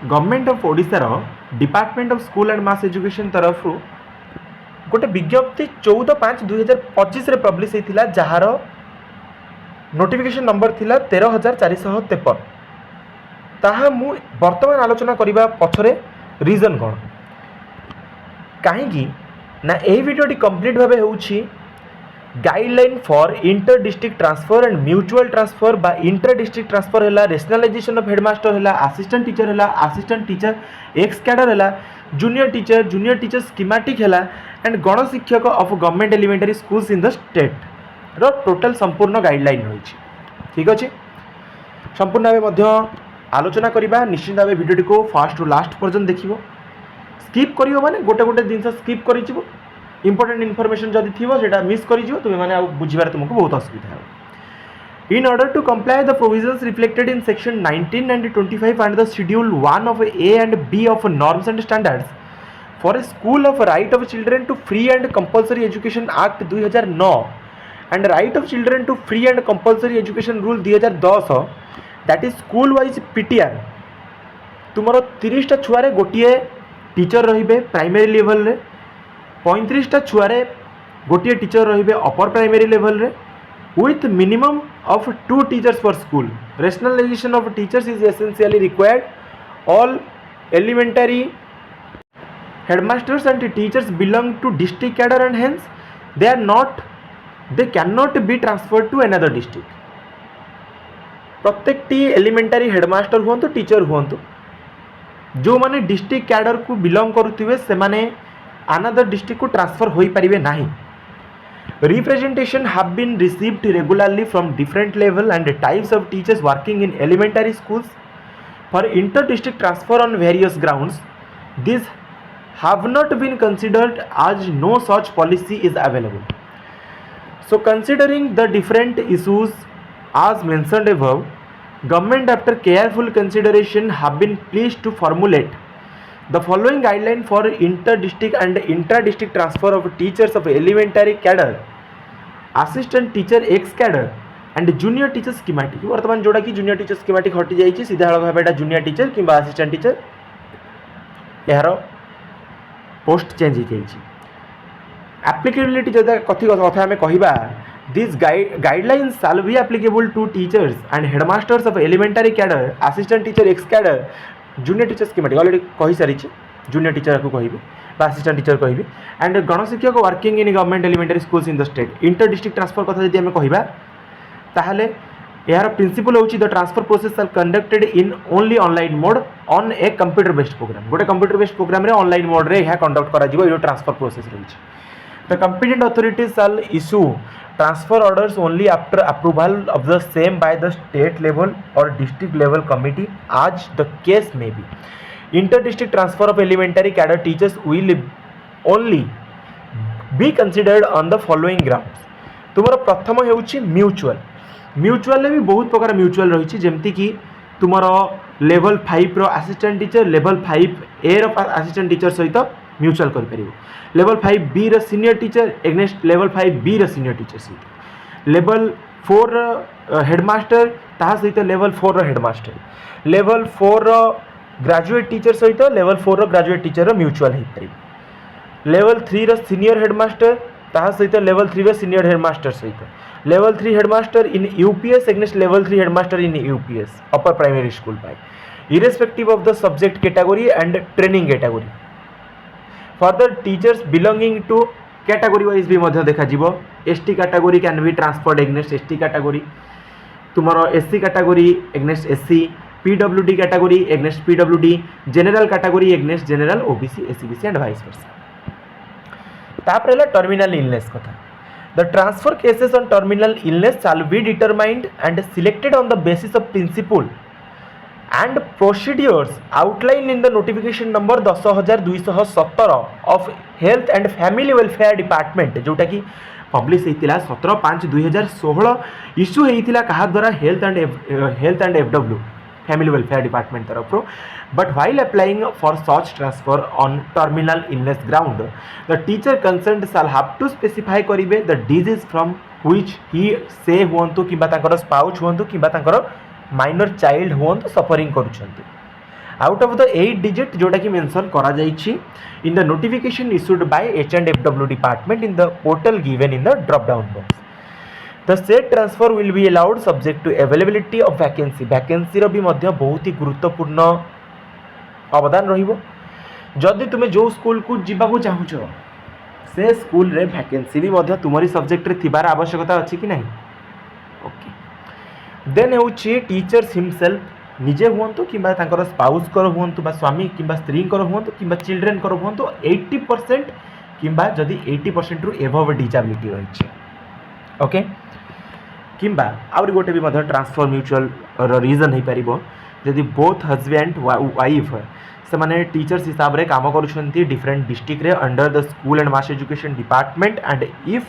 Government of ओडिशार department of school and mass education तरफ गोटे विज्ञप्ति 14/5/2025 पब्लिश होता जार नोटिफिकेशन नंबर थिला 13,453 ताहा मु वर्तमान आलोचना करने पछरे रीजन कौन कहीं ना यही वीडियोटी कंप्लीट भाव होउछि guideline for inter district transfer and mutual transfer बा इंटर डिस्ट्रिक्ट ट्रांसफर है रेशनलाइजेशन ऑफ हेडमास्टर है असिस्टेंट टीचर है असिस्टेंट टीचर एक्स कैडर है जूनियर टीचर स्कीमेटिक है एंड गणशिक्षक of government elementary schools in the state रो total संपूर्ण guideline रही ठीक अच्छे संपूर्ण भाव आलोचना करवा निश्चित भाव वीडियो को फास्ट रु लास्ट पर्यंत देखिए स्किप करियो माने गोटे गोटे जिनस स्किप कर इंपोर्टेंट इनफॉरमेशन जदि थी सेटा मिस कर तुम्हें मैंने बुझार तुमको बहुत असुविधा हो in order to comply the provisions reflected in section 19 and 25 and the schedule 1 of A and B of norms and standards for a school of right of children to free and compulsory education act 2009 and right of children to free and compulsory education rule 2010 that is school wise PTR तुमर 30 टा छुआरे गोटे teacher रहिबे primary level रे 35 टा छुआरे गोटे teacher रहिबे upper primary level रे with minimum of 2 teachers per school. Rationalization of teachers is essentially required. All elementary headmasters and teachers belong to district cadre and hence they cannot be transferred to another district. प्रत्येक T एलिमेंटारी headmaster हुआ teacher हुआ जो माने district cadre को belong करुवे से माने another district को transfer हो पारे ना representation have been received regularly from different level and types of teachers working in elementary schools for inter-district transfer on various grounds. These have not been considered as no such policy is available. So considering the different issues as mentioned above, government after careful consideration have been pleased to formulate the following guideline for inter-district and intra-district transfer of teachers of elementary cadre, assistant teacher X cadre and junior teacher schematic. वर्तमान जोड़ा कि junior teacher schematic हटि जाइए सीधा भाव एटा junior teacher कि assistant teacher यार post change हो जाइए. Applicability जदा कथि कथा हमें कहिबा these guidelines shall be applicable to teachers and headmasters of elementary cadre, assistant teacher X cadre, junior teacher schematic already कही सारी जूनियर टीचर को कहि असिस्टेंट टीचर कहि एंड गणशिक्षक working in government elementary schools in the state inter district transfer कथा जदि आम कहबा ताहले यार प्रिंसिपल होची the transfer process are conducted in only online mode on a computer based program गोटे कंप्यूटर बेस्ड प्रोग्राम रे ऑनलाइन मोड रे यह कंडक्ट करा जिवो यो ट्रांसफर प्रोसेस रही the competent authorities shall issue transfer orders only after approval of the same by the state level or district level committee as the case may be. Inter-district transfer of elementary cadre teachers will only be considered on the following grounds. तुमर प्रथम हेउछि mutual रे भी बहुत प्रकार mutual रही जेमती कि तुमर लेवल 5 रो असिस्टेंट टीचर लेवल 5 ए रो असिस्टेंट टीचर सहित म्यूचुअल कर परिबो लेवल 5 बी रो senior teacher against level 5 B रो सीनियर टीचर सहित लेवल 4 हेडमास्टर ता सहित लेवल 4 रो हेडमास्टर लेवल 4 रो ग्रेजुएट टीचर सहित लेवल 4 रो ग्रेजुएट टीचर रो म्यूचुअल हे परिबो लेवल 3 रो सीनियर हेडमास्टर ता सहित लेवल 3 रो सीनियर हेडमास्टर सहित level 3 headmaster in UPS against level 3 headmaster in UPS upper primary school by irrespective of the subject category and training category. Further, teachers belonging to category wise भी मध्य देखा जीवो ST category can be transferred against ST category तुमरो SC category against SC PWD category against PWD general category against general OBC SCBC and vice versa. तापर हला terminal illness कथा. The transfer cases on terminal illness shall be determined and selected on the basis of principle and procedures outlined in the notification number 10,217 of health and family welfare department जोटा कि publish होता 17/5/2016 issue होता क्या द्वारा health and FW family welfare department तरफ but while applying for such transfer on terminal illness ground the teacher concerned shall have to specify करेंगे the disease from which he से हूँ कि स्पाउच हूँ कि माइनर चाइल्ड हूँ suffering करुँच out of the 8 digit जोटा कि मेंशन करा जाइछि in the notification issued by H&FW department in the portal given in the drop down box the set transfer will be allowed subject to availability of vacancy vacancy रो भी मध्य बहुत ही गुरुत्वपूर्ण अवदान रहिबो जदि तुमे जो स्कूल को जीवाकू चाहूछ से स्कूल रे वैकेंसी भी मध्य तुम्हारी सब्जेक्ट रे थिबार आवश्यकता अछि कि नहीं ओके देन होछि टीचर्स हिमसेल्फ निजे हुअंतु किंबा तांकर स्पाउस कर हुअंतु बा स्वामी किंबा स्त्री कर हुअंतु किंबा चिल्ड्रेन कर हुअंतु 80% किंबा जदि 80% रु एभव डिसेबिलिटी रहिছে ओके किंबा आउरी गोटे भी मध्य ट्रांसफर म्यूचुअल रीजन हो पारिबो जदि बोथ हस्बैंड वाइफ से माने टीचर्स हिसाब रे काम करूछंती डिफरेंट डिस्ट्रिक्ट रे under the school and mass education department and if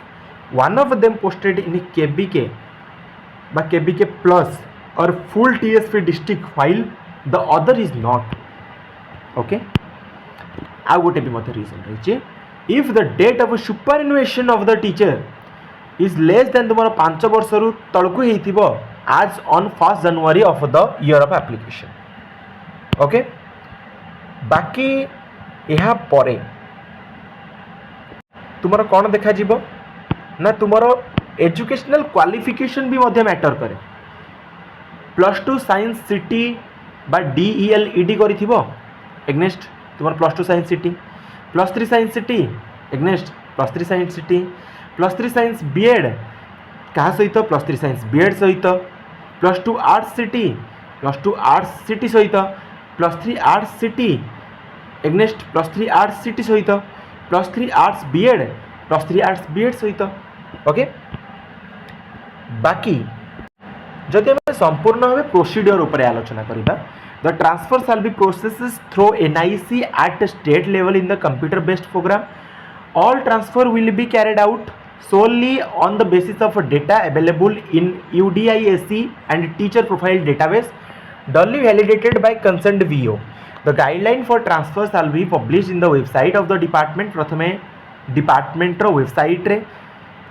one of them posted in KBK बा KBK plus or full TSP district while the other is not okay आ गोटे भी मध्य रीजन रही if the date of superannuation of the teacher is less than तुम 5 वर्ष रु तलकू हेइथिबो आज on 1 January of the year of application okay बाकी यहाँ परे तुमर कौन देखा जीवो ना तुमर एजुकेशनल क्वालिफिकेशन भी मध्य मैटर करे +2 साइंस सिटी बा DEL ED करिथिबो एग्नेस्ट तुमर +2 science CT +3 science CT against +3 science CT +3 science BEd क्या सहित +3 साइंस बीएड सहित +2 आर्ट्स सिटी +2 आर्ट्स सिटी सहित +3 arts CT against +3 arts CT सहित +3 आर्ट्स बीएड +3 आर्ट्स बीएड सहित ओके बाकी जदि आम संपूर्ण भाव प्रोसीडियर उपर आलोचना करिबा the transfer shall be processes through NIC at state level in the computer based programme all transfer will be carried out solely on the basis of data available in UDISC and teacher profile database duly validated by concerned VO. The guideline for transfer shall be published in the website of the department. प्रथमे department रो website रे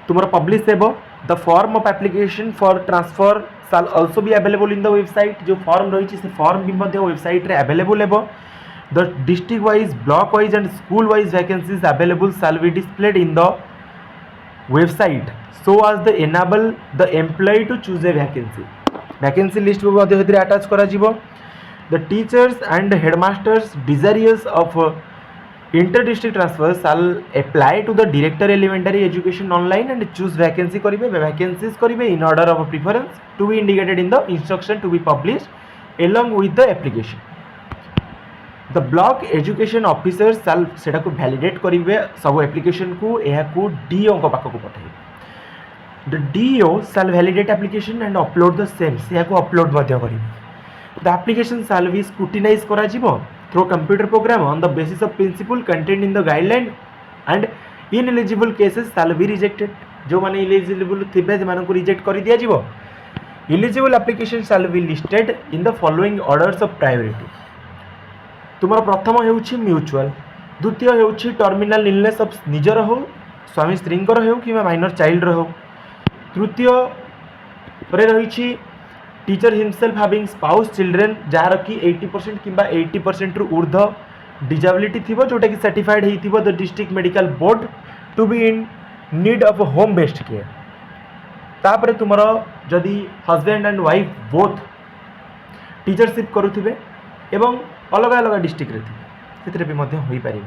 तुमर publish हेबो the form of application for transfer shall also be available in the website जो form रही से form भी मध्य website रे available हेबो the district wise block wise and school wise vacancies available shall be displayed in the website so as the enable the employee to choose a vacancy list को मध्य हेतु attach करा जीवो the teachers and headmasters desirous of inter district transfer shall apply to the director elementary education online and choose vacancies करिवे in order of preference to be indicated in the instruction to be published along with the application. The block education officer साल सेटा को validate करिवे सब application को एहा को DO को पाखक पठाइबे the DO shall validate application and upload the same सेहा को अपलोड मध्य करिवे the application shall be scrutinize करा जीवो through computer program on the basis of principle content in the guideline and ineligible cases shall be rejected जो माने eligible थिबे मान को रिजेक्ट कर दिया जीवो eligible application shall be listed in the following orders of priority तुमर प्रथम होउछि mutual द्वितीय होउछि टर्मिनल इलनेस ऑफ निजर हो स्वामी स्त्रींकर हो कि माइनर चाइल्ड हो तृतीय रे रहिछि teacher himself having spouse children जार कि 80% किंबा 80% रु ऊर्ध्व डिसेबिलिटी थिबो जोटा कि सर्टिफाइड हेइथिबो the district medical board to be in need of home based care तापर तुमर जदि husband and wife both teachership करूथिबे एवं अलग अलग डिस्ट्रिक्ट रे भी मध्य हो पारे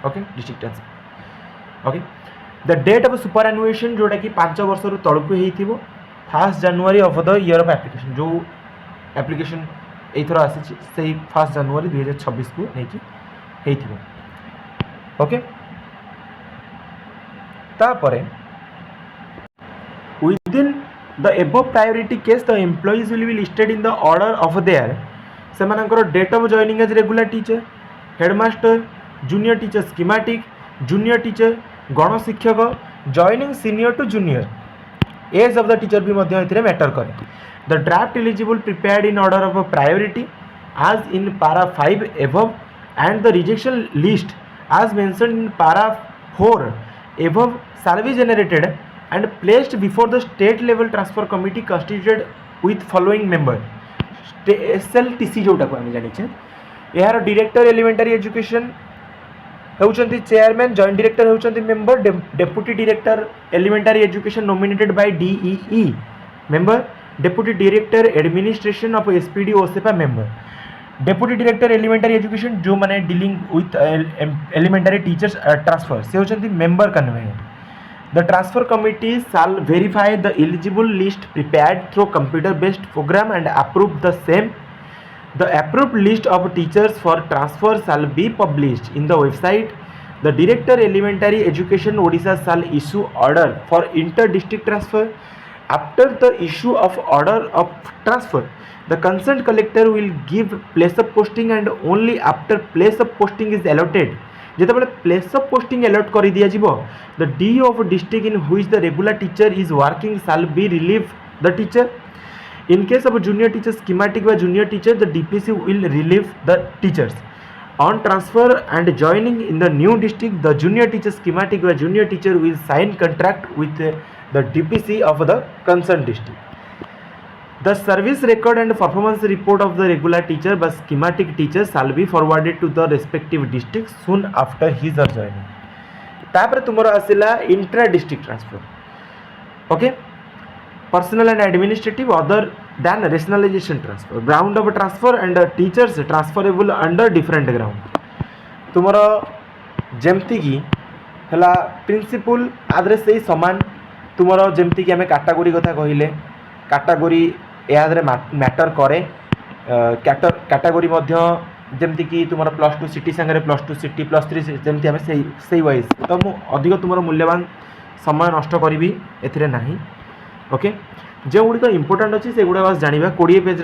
okay district transfer okay the date of superannuation जोटा कि 5 वर्ष रु तळकु हेइथिबो 1 January of the year of application जो एप्लिकेशन एथर आसी से 1 जनवरी 2026 को नेकी हेइथिबो ओके तापरे within the above priority case the employees will be listed in the order of their सेमानकर date of joining as regular teacher headmaster junior teacher schematic junior teacher गण शिक्षक joining senior to junior age of the teacher भी मध्य एथिरे matter करे the draft eligible prepared in order of priority as in para 5 above and the rejection list as mentioned in para 4 above shall be generated and placed before the state level transfer committee constituted with following member SLTC जोटा को आम जानी यार director elementary education होउचंती chairman, joint director होउचंती member, deputy director elementary education nominated by DEE member, deputy director administration of SPD OSEPA member, deputy director elementary education जो माने dealing with elementary teachers transfer से होचंती member convener. The transfer committee shall verify the eligible list prepared through computer based program and approve the same. The approved list of teachers for transfer shall be published in the website. The director elementary education Odisha shall issue order for inter-district transfer. After the issue of order of transfer, the concerned collector will give place of posting, and only after place of posting is allotted. যেতবে place of posting allot করে দিয়া যাব, the D of district in which the regular teacher is working shall be relieve the teacher. In case of a junior teacher schematic by junior teacher, the DPC will relieve the teachers. On transfer and joining in the new district, the junior teacher schematic by junior teacher will sign contract with the DPC of the concerned district. The service record and performance report of the regular teacher by schematic teacher shall be forwarded to the respective district soon after his or joining. तापर तुमरा आसिला intra district transfer. Okay, personal and administrative other than rationalisation transfer. Ground of transfer and teachers transferable under different ground. तुमरा जेमती की हला principal आदरे से समान. तुमरा जेमती की हमें कैटेगरी कथा कहिले, कैटेगरी यादरे मैटर करे. कैटेगरी जमती कि तुम प्लस टू सिटी सांगे plus two CT plus three जमती आम से वाइज तो मु अधिक तुम मूल्यवान समय नष्ट करी एना. ओके, जो गुड़िक इंपोर्टाट अच्छी से गुड़ा बस जाना. 20 पेज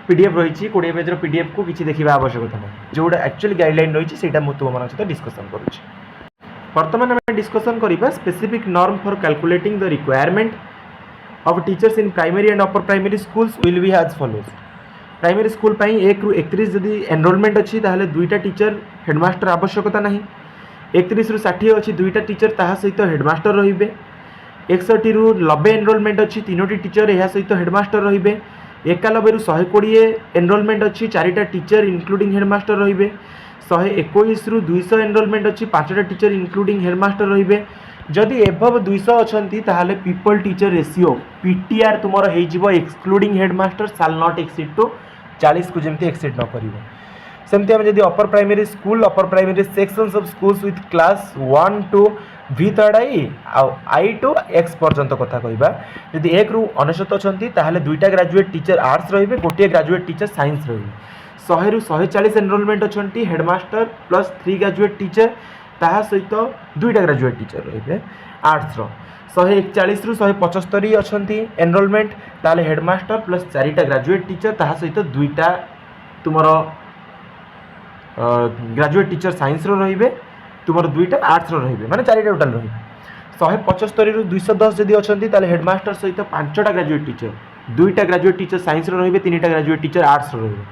पीडीएफ रही, 20 पेज पीडीएफ को किसी देखा आवश्यकता ना. जो एक्चुअली गाइडलाइन रही है तुम सहित डिस्कसन करुँच. बर्तमान आम डिस्कसन करवा specific norm for calculating the requirement of teachers in primary and upper primary schools will be as follows. Primary school पर 1 ରୁ 31 जदि एनरोलमेंट अच्छी ताहले 2टा टीचर हेडमास्टर आवश्यकता नहीं. 31 ରୁ 60 अच्छी 2टा टीचर ताहा सहित हेडमास्टर रहिबे. 61 ରୁ 90 एनरोलमेंट अच्छी 3टी टीचर यह सहित हेडमास्टर रहिबे. 91 ରୁ 120 एनरोलमेंट अच्छी 4टा टीचर इंक्लूडिंग हेडमास्टर रहिबे. 121 ରୁ 200 एनरोलमेंट अच्छी 5टा टीचर इंक्लूडिंग हेडमास्टर रहिबे. जदि एभव 200 अच्छी ताहले पीपल टीचर रेशियो पीटीआर तुमर हो excluding headmaster shall not exceed to 40 को जमती एक्सीड न कर. सेमती आम जब upper primary sections of schools with class 1 to V third I to X पर्यंत कथा कहवा. जदि 1 ରୁ 99 अच्छी ताहले 2टा ग्रेजुएट टीचर आर्ट्स रहिबे, गोटे ग्रेजुएट टीचर साइंस रहिबे. 100 ରୁ 140 एनरोलमेंट अच्छी हेडमास्टर प्लस 3 ग्रेजुएट टीचर ताहा सहित 2टा ग्रेजुएट टीचर रहिबे आर्ट्स. 141 ରୁ 175 अच्छी एनरोलमेंट ताले हेडमास्टर प्लस 4टा ग्रेजुएट टीचर ताहा सहित 2टा तुमर ग्रेजुएट टीचर साइंस रहिबे, तुमर 2टा आर्ट्स रहिबे, माने 4टा टोटल रहिबे. 175 ରୁ 210 जदि अच्छी ताले हेडमास्टर सहित 5टा ग्रेजुएट टीचर, 2टा ग्रेजुएट टीचर साइंस रहिबे, 3टा ग्रेजुएट टीचर आर्ट्स रहिबे.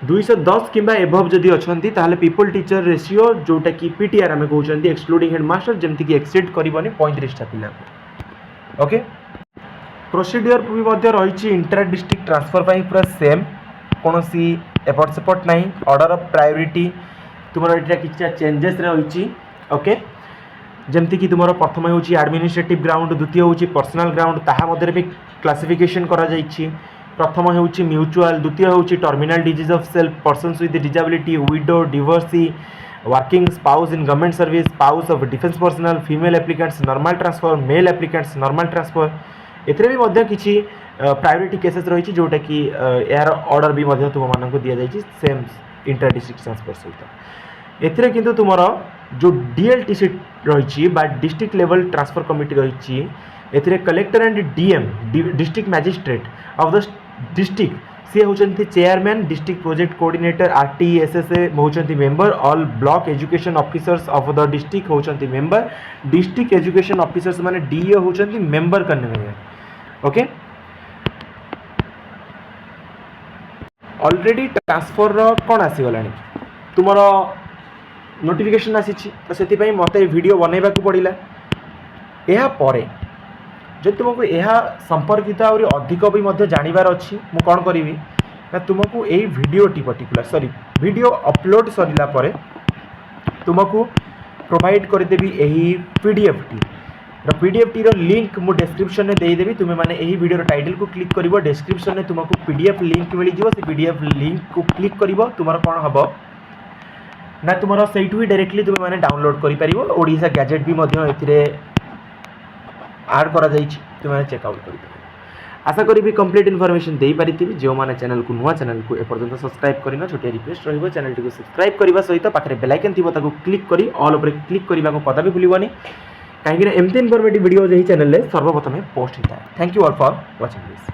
210 किंबा एभव जदि अच्छी ताहले पीपल टीचर रेशियो जोटा कि पीटीआर आम कहते एक्सक्लूडिंग हेडमास्टर जमती कि एक्सीड करबनी 35टा पिला. ओके, प्रोसीडियर भी रही इंटर डिस्ट्रिक्ट ट्रांसफर पूरा सेम, कौन सी एपट सेपट ना. ऑर्डर ऑफ प्रायोरिटी तुम कि चेंजेस रही. ओके, जमती कि तुम प्रथम हूँ एडमिनिस्ट्रेटिव ग्राउंड, द्वितीय हूँ पर्सनल ग्राउंड, ताहा मध्य भी क्लासिफिकेशन करा जाइछि. प्रथम हूँ म्यूचुआल, द्वितीय हूँ terminal disease of self, persons with disability, widow, divorcee, working spouse in government service, spouse of defence personnel, female applicants normal transfer, male applicants normal transfer. एथिरे भी मध्य किछि प्रायोरिटी केसेस रही जोटा कि यार ऑर्डर भी मध्य तुम मानक दि जाइछि सेम इंटर डिस्ट्रिक्ट ट्रांसफर सहित. एथिरे किंतु तुमरो जो डीएलटीसी रही डिस्ट्रिक्ट लेवल ट्रांसफर कमिटी रही, एथिरे collector and DM district magistrate of the district सी होचंती chairman, district project coordinator RTSSA होचंती member, all block education officers of the district होचंती मेंबर, डिस्ट्रिक्ट एजुकेशन ऑफिसर्स माने डीए होचंती member convener. Okay, already transfer कौन आसीगलानी तुमर notification आसी तो से मत वीडियो बनैबा को पड़िला. या परे जब तुमको यह संपर्कित आहुरी अधिक भी जानवर अच्छी मु कौन करी ना तुमको यही भिडियोटी पर्टिकुलर सॉरी वीडियो अपलोड सरिला परे तुमको प्रोवाइड करदेवी यही PDF T PDF T link मु डिस्क्रिप्शन में देदेवी तुम्हें माने यही वीडियो टाइटल को क्लिक करिवो डिस्क्रिप्शन में तुमको पीडीएफ लिंक मिल जिवो से पीडीएफ लिंक को क्लिक करिवो तुमर कोन हबो ना तुमर सेइटु ही डायरेक्टली तुम माने डाउनलोड करि परिवो ओडिसा गैजेट भी मध्य एथिरे ऐड करा जाइछि तुम माने चेकआउट करि आशा करी भी कंप्लीट इनफॉरमेशन दे पारि जो माने चैनल को नुआ चैनल को एपर्यंत सब्सक्राइब करना छोटिया रिक्वेस्ट रहिबो चैनल को सब्सक्राइब करबा सहित पाखरे बेल आइकन थिबो ताको क्लिक करी ऑल ऊपर क्लिक करबा को कदा भी भूलिबोनी काहेकि एमती इनफॉर्मेटिव वीडियो जही चैनल रे सर्वप्रथमे पोस्ट होता है। Thank you all for watching this.